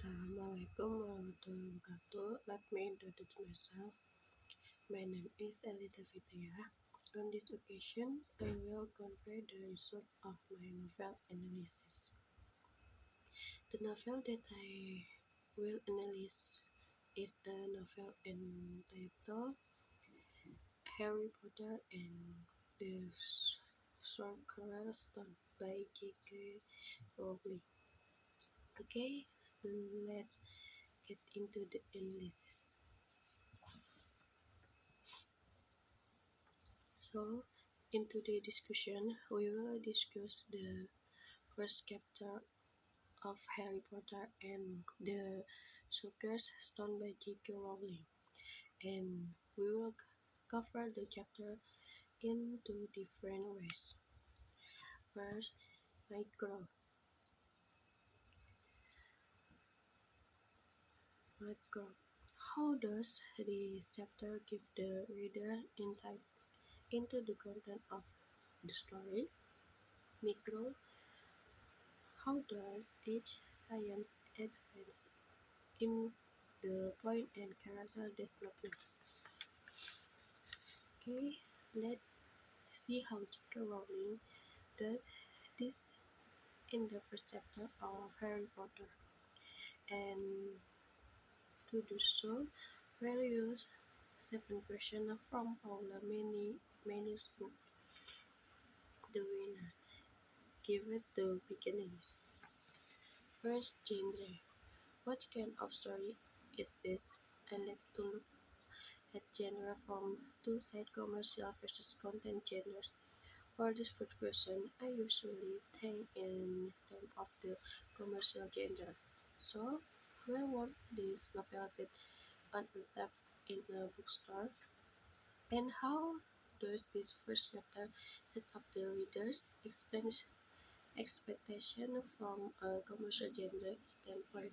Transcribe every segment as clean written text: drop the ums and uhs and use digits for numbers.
Assalamualaikum warahmatullahi wabarakatuh. Let me introduce myself. My name is Elita Fitria. On this occasion, I will convey the result of my novel analysis. The novel that I will analyze is a novel entitled Harry Potter and the Sorcerer's Stone by J.K. Rowling. Okay, let's get into the analysis. So, into the discussion, we will discuss the first chapter of Harry Potter and the Sorcerer's Stone by J.K. Rowling, and we will cover the chapter in two different ways. First, micro. Micro. How does this chapter give the reader insight into the content of the story? Micro. How does each science advance in the point and character development? Okay, let's see how J.K. Rowling does this in the first chapter of Harry Potter. And to do so, we'll use 7 questions from Paula Manus's book, The Winners. Give it the beginnings. First, genre. What kind of story is this? I like to look at genre from two sides, commercial versus content genres. For this first question, I usually think in terms of the commercial genre. So, where was this novel set on a shelf in a bookstore? And how does this first chapter set up the reader's expectation from a commercial genre standpoint?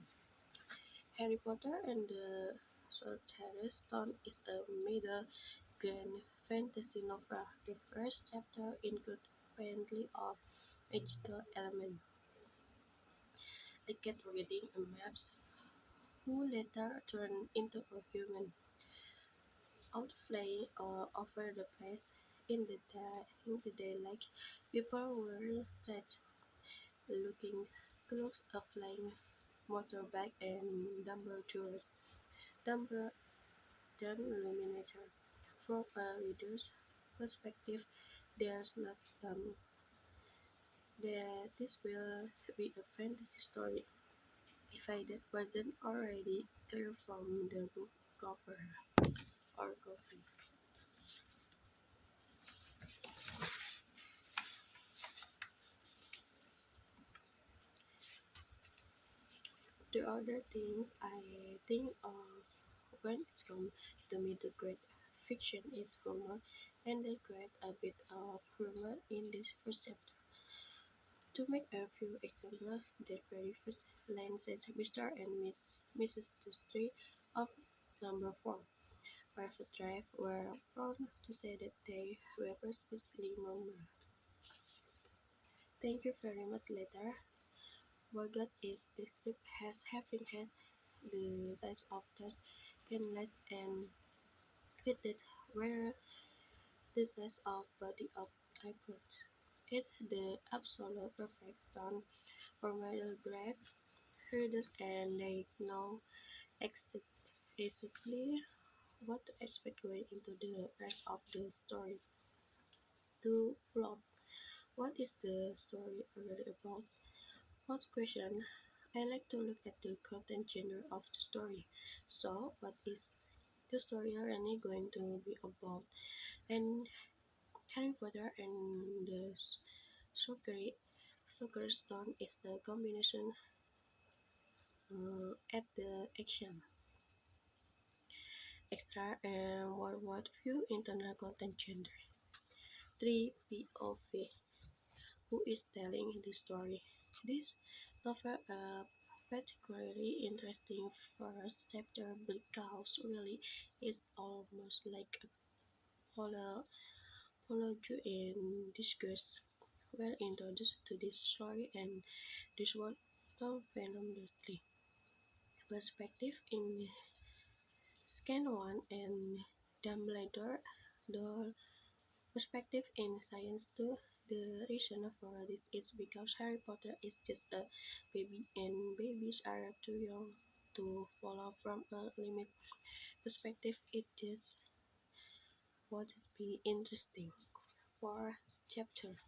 Harry Potter and the Sorcerer's Stone is a middle-grade fantasy novel. The first chapter includes plenty of magical elements. A cat reading a map who later turned into a human, out flying all over the place in the daylight. People were stretched, looking close, a flying motorbike, and Dumbledore's Dumbledore Illuminator. From a reader's perspective, there's not that this will be a fantasy story if that wasn't already clear from the book cover or cover. The other things I think of when it comes to middle grade fiction is humor, and they create a bit of humor in this first chapter. To make a few examples, the very first line says Mr. and Mrs. Dustry of number 4, Private Drive, were prone to say that they were specifically murmur. Thank you very much later. Bogot is described as having had the size of dust and less and fitted were the size of body of iPods. It's the absolute perfect tone for middle grade readers and they know exactly what to expect going into the rest of the story. To plot, what is the story really about? First question, I like to look at the content genre of the story. So, what is the story really going to be about? And Harry Potter and the Sorcerer's Stone is the combination at the action, extra, and worldwide view internal content genre. 3. POV. Who is telling the story? This novel particularly interesting first chapter because really it's almost like a apology in discourse. We're introduced to this story and this world so phenomenally. perspective in Scan 1 and Dumbledore the perspective in Science 2. The reason for this is because Harry Potter is just a baby and babies are too young to follow from a limit perspective. It just would be interesting for chapter.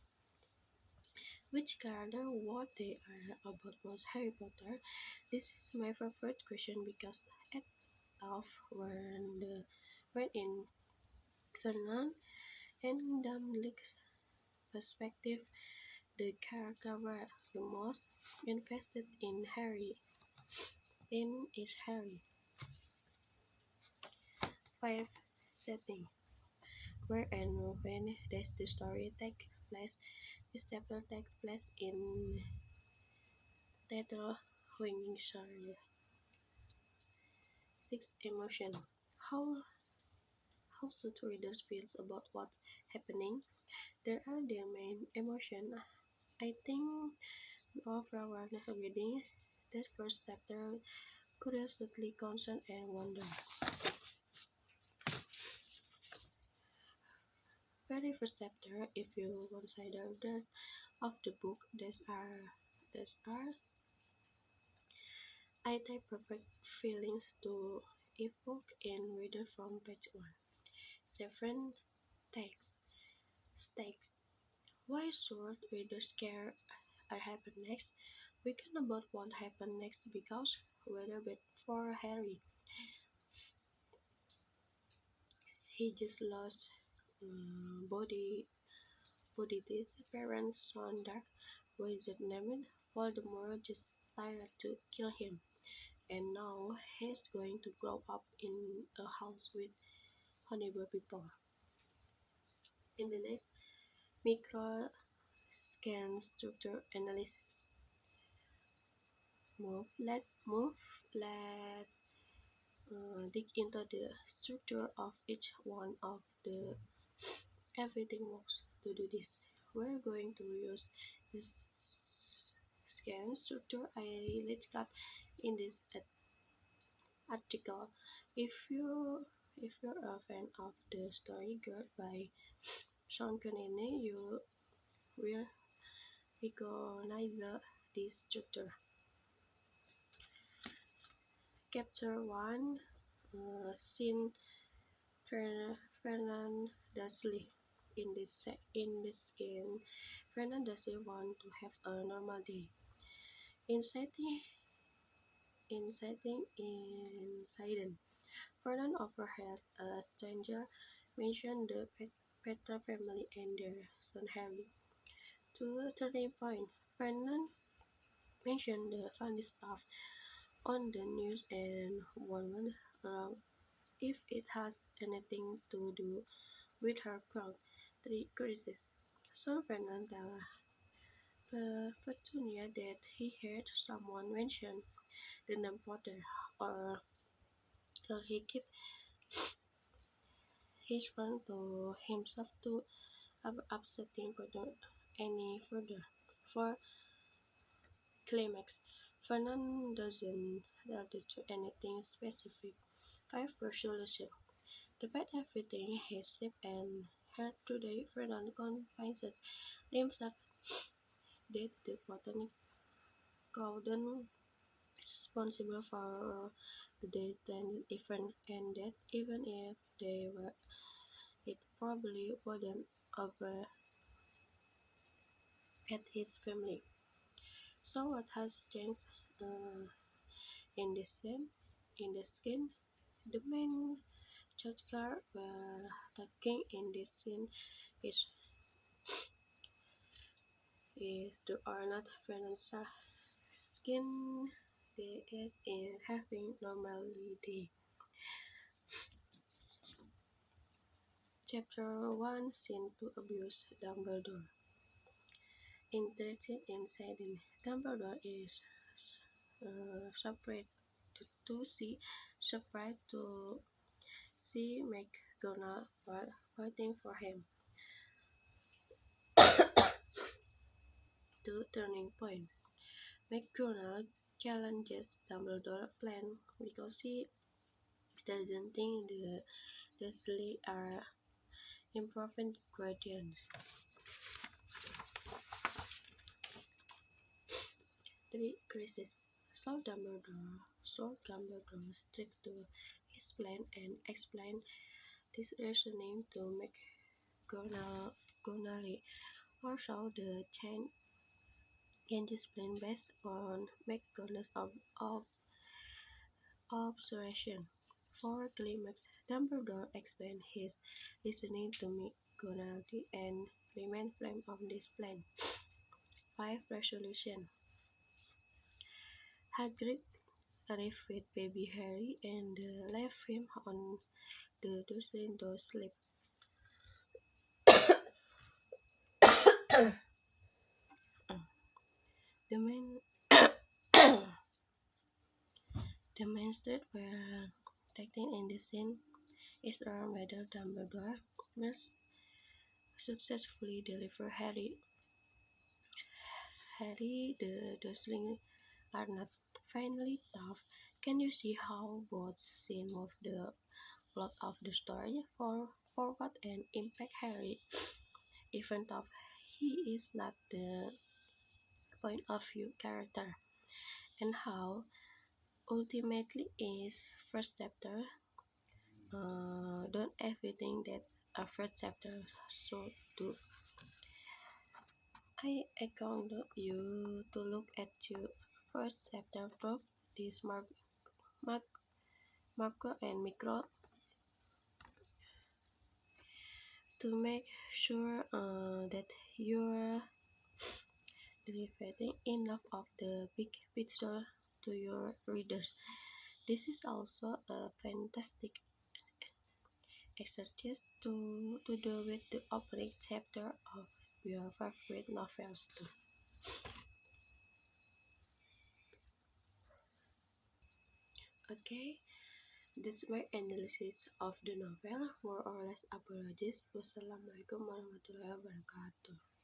Which character what they are about was Harry Potter? This is my favorite question because at of when in Vernon and Dumbledore's perspective, the character were the most invested in Harry is Harry. 5. Setting. Where and when does the story take place? This chapter takes place in Theatre Windsor. 6. Emotion. How how should readers feel about what's happening? There are their main emotion. I think overall reading that first chapter curiosity, concern, and wonder. Very first chapter, if you consider the of the book, these are I take perfect feelings to evoke in reader from page one. 7. Text. Stakes. Why should readers care what happen next? We can about what happened next because whether but for Harry, he just lost body his parents son dark wizard named Voldemort just tried to kill him, and now he's going to grow up in a house with horrible people. In the next micro scan structure analysis, let's dig into the structure of each one of the everything works to do this. We're going to use this scan structure I got in this article. If you're a fan of the story Girl by Sean Connery, you will recognize this structure. Chapter 1 Scene Fernand Dursley. In this game, Fernand Dursley want to have a normal day. Inciting incident. Fernand overheard a stranger mention the Petra family and their son Harry. To a turning point, Fernand mentioned the funny stuff on the news and wondered if it has anything to do with her crown crisis. So Fernand tells Petunia that he heard someone mention the name Potter, or he kept his friend to himself to upsetting Potter any further. For climax, Fernand doesn't allude to anything specific. 5. Resolution. Despite everything he said and heard today, Fernand convinces himself that the botanic garden responsible for the day's standard event and that even if they were, it probably wouldn't over at his family. So what has changed in this scene? In the skin, the main character we're talking in this scene is the Arnold Vanessa skin they is in having normality. Chapter 1 Scene to Abuse Dumbledore. Interested in Sidon, Dumbledore is surprised surprised to see McGonagall waiting for him. To turning point. McGonagall challenges Dumbledore's plan because he doesn't think the Dursley are imperfect guardians. 3. Crisis. So Dumbledore stick to his plan and explain this reasoning to McGonagall. Also, the changes plan based on McGonagall's observation. For climax, Dumbledore explained his reasoning to McGonagall and remained firm on this plan. 5. Resolution. Hagrid arrived with baby Harry and left him on the Dursley door sleep. The main the main thread we're detecting in the scene is around whether Dumbledore must successfully deliver Harry the Dursley are not finally tough. Can you see how both scenes move the plot of the story forward and impact Harry, even though he is not the point of view character, and how ultimately is first chapter done everything that a first chapter should do. I encourage you to look at your first chapter book, this macro and micro, to make sure that you're delivering enough of the big picture to your readers. This is also a fantastic exercise to do with the opening chapter of your favorite novels too. Okay, that's my analysis of the novel, more or less apologies. Wassalamualaikum warahmatullahi wabarakatuh.